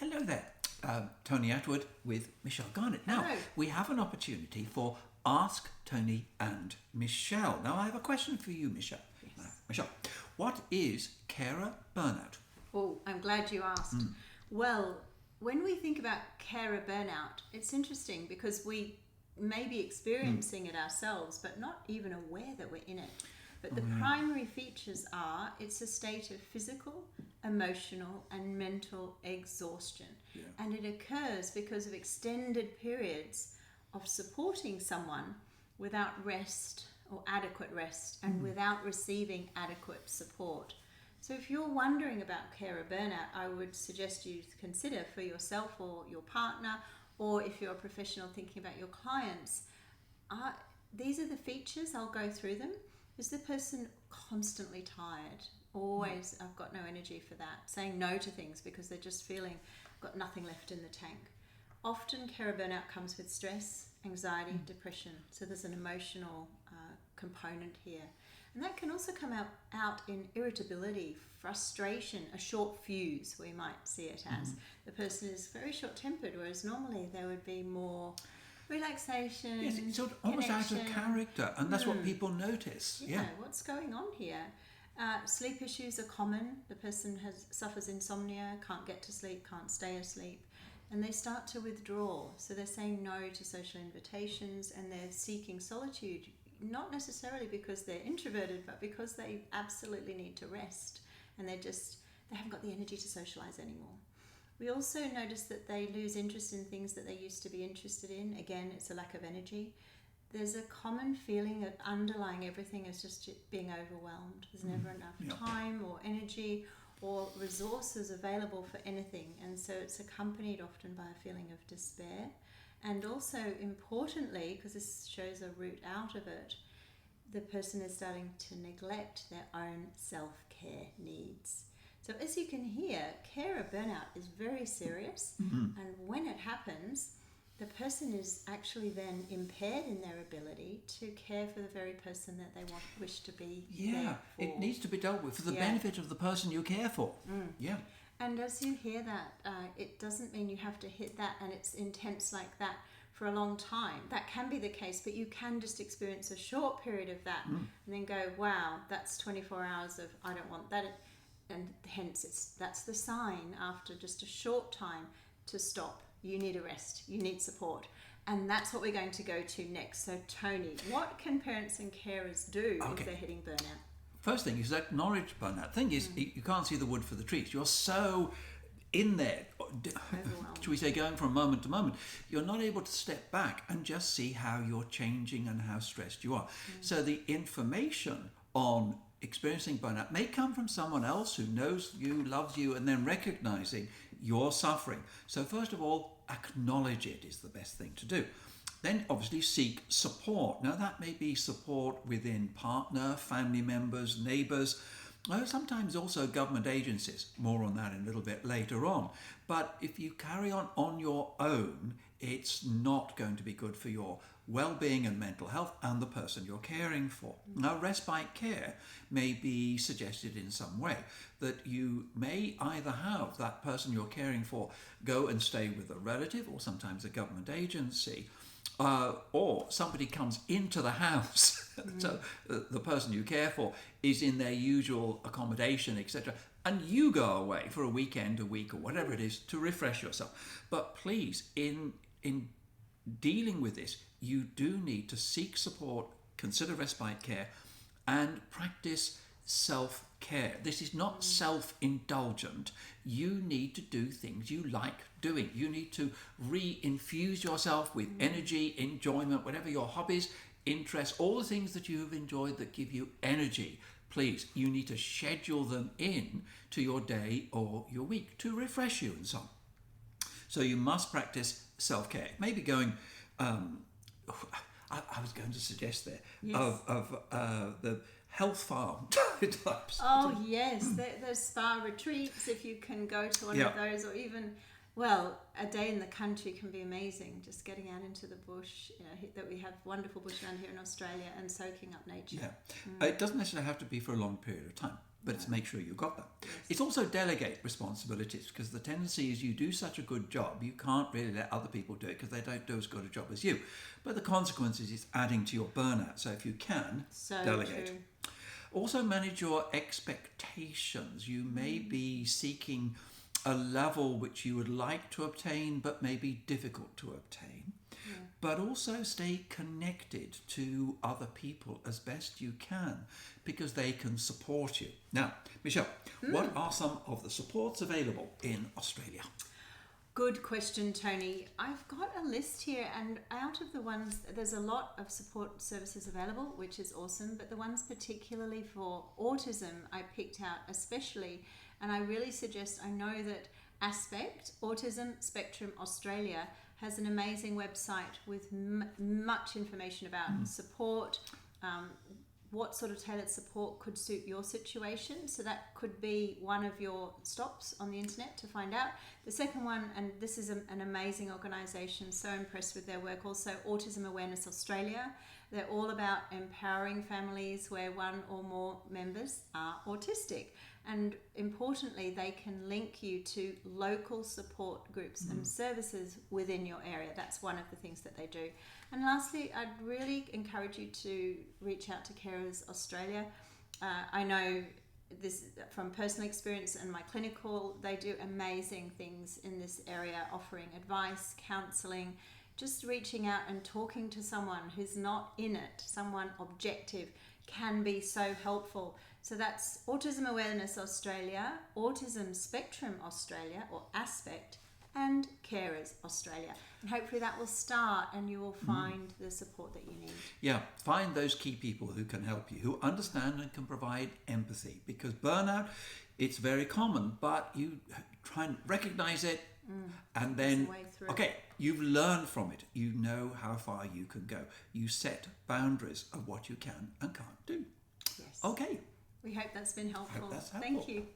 Hello there, Tony Attwood with Michelle Garnett. Now, Hello. we have an opportunity for Ask Tony and Michelle. Now, I have a question for you, Michelle. Yes. Michelle, what is carer burnout? Oh, I'm glad you asked. Well, when we think about carer burnout, it's interesting because we may be experiencing it ourselves, but not even aware that we're in it. But the primary features are it's a state of physical, emotional, and mental exhaustion. Yeah. And it occurs because of extended periods of supporting someone without rest or adequate rest and without receiving adequate support. So if you're wondering about carer burnout, I would suggest you consider for yourself or your partner, or if you're a professional thinking about your clients, these are the features, I'll go through them. Is the person constantly tired? Always, I've got no energy for that. Saying no to things because they're just feeling got nothing left in the tank. Often carer burnout comes with stress, anxiety, depression. So there's an emotional component here. And that can also come out in irritability, frustration, a short fuse, we might see it as. The person is very short-tempered, whereas normally there would be more relaxation. Yes, it's sort of almost out of connection. character, and that's what people notice. Yeah, what's going on here? Sleep issues are common. The person suffers insomnia, can't get to sleep, can't stay asleep, and they start to withdraw. So they're saying no to social invitations and they're seeking solitude, not necessarily because they're introverted, but because they absolutely need to rest and they haven't got the energy to socialize anymore. We also notice that they lose interest in things that they used to be interested in. Again, it's a lack of energy. There's a common feeling of underlying everything as just being overwhelmed. There's never enough time or energy or resources available for anything. And so it's accompanied often by a feeling of despair. And also, importantly, because this shows a route out of it, the person is starting to neglect their own self-care needs. So as you can hear, carer burnout is very serious, and when it happens, the person is actually then impaired in their ability to care for the very person that they wish to be there for. It needs to be dealt with for the benefit of the person you care for. Yeah. And as you hear that, it doesn't mean you have to hit that and it's intense like that for a long time. That can be the case, but you can just experience a short period of that and then go, wow, that's 24 hours of I don't want that. And hence that's the sign after just a short time to stop. You need a rest, you need support. And that's what we're going to go to next. So Tony, what can parents and carers do if they're hitting burnout? First thing is acknowledge burnout. Thing is, you can't see the wood for the trees. You're so in there, should we say, going from moment to moment, you're not able to step back and just see how you're changing and how stressed you are. So the information on experiencing burnout may come from someone else who knows you, loves you, and then recognizing your suffering. So first of all, acknowledge it is the best thing to do. Then obviously seek support. Now that may be support within partner, family members, neighbours, sometimes also government agencies. More on that in a little bit later on. But if you carry on your own, it's not going to be good for your well-being and mental health and the person you're caring for. Now, respite care may be suggested in some way, that you may either have that person you're caring for go and stay with a relative or sometimes a government agency, or somebody comes into the house, so the person you care for is in their usual accommodation, etc., and you go away for a weekend, a week, or whatever it is to refresh yourself. But please, in dealing with this, you do need to seek support, consider respite care, and practice self-care. This is not self-indulgent. You need to do things you like doing. You need to re-infuse yourself with energy, enjoyment, whatever your hobbies, interests, all the things that you've enjoyed that give you energy. Please, you need to schedule them in to your day or your week to refresh you and so on. So you must practice self-care. Maybe going, I was going to suggest there, of the health farm types. Oh yes, there's spa retreats if you can go to one of those, or even, well, a day in the country can be amazing. Just getting out into the bush, that we have wonderful bush around here in Australia, and soaking up nature. It doesn't necessarily have to be for a long period of time. but it's make sure you got them. Yes. It's also delegate responsibilities, because the tendency is you do such a good job, you can't really let other people do it because they don't do as good a job as you. But the consequence is it's adding to your burnout. So if you can, delegate. True. Also manage your expectations. You may be seeking a level which you would like to obtain but may be difficult to obtain. Yeah. But also stay connected to other people as best you can, because they can support you. Now, Michelle, what are some of the supports available in Australia? Good question, Tony. I've got a list here, and out of the ones, there's a lot of support services available, which is awesome, but the ones particularly for autism I picked out especially, and I really suggest, I know that Aspect, Autism Spectrum Australia, has an amazing website with much information about support, what sort of tailored support could suit your situation. So that could be one of your stops on the internet to find out. The second one, and this is an amazing organisation, so impressed with their work also, Autism Awareness Australia. They're all about empowering families where one or more members are autistic. And importantly, they can link you to local support groups and services within your area. That's one of the things that they do. And lastly, I'd really encourage you to reach out to Carers Australia. I know this from personal experience and my clinical, they do amazing things in this area, offering advice, counselling, just reaching out and talking to someone who's not in it, someone objective, can be so helpful. So that's Autism Awareness Australia, Autism Spectrum Australia, or Aspect, and Carers Australia. And hopefully that will start and you will find the support that you need. Yeah, find those key people who can help you, who understand and can provide empathy. Because burnout, it's very common, but you try and recognize it, and then, okay, you've learned from it. You know how far you can go. You set boundaries of what you can and can't do. Yes. Okay. We hope that's been helpful. Hope that's helpful. Thank you.